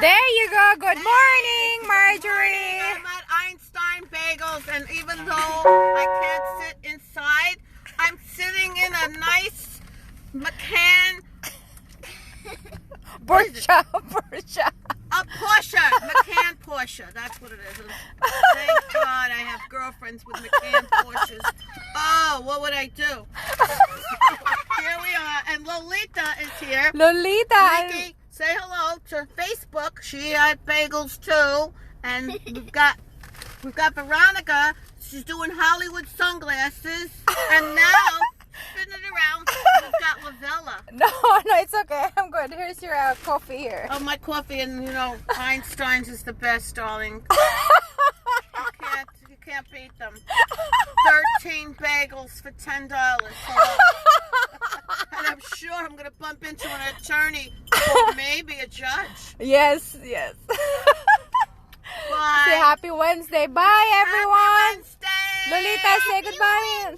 There you go. Good morning, Marjorie. I'm at Einstein Bagels, and even though I can't sit inside, I'm sitting in a nice McCann. Porsche. A Porsche. McCann Porsche. That's what it is. Thank God I have girlfriends with McCann Porsches. Oh, what would I do? Here we are, and Lolita is here. Lolita. Nikki, say hello to Facebook. She at Bagels too, and we've got Veronica. She's doing Hollywood sunglasses, and now spin it around. We've got Lavella. No, it's okay. I'm good. Here's your coffee here. Oh, my coffee, and Einstein's is the best, darling. You can't beat them. 13 bagels for $10. And I'm sure I'm going to bump into an attorney or maybe a judge. Yes. Bye. Say happy Wednesday. Bye, everyone. Happy Wednesday. Lolita, say goodbye.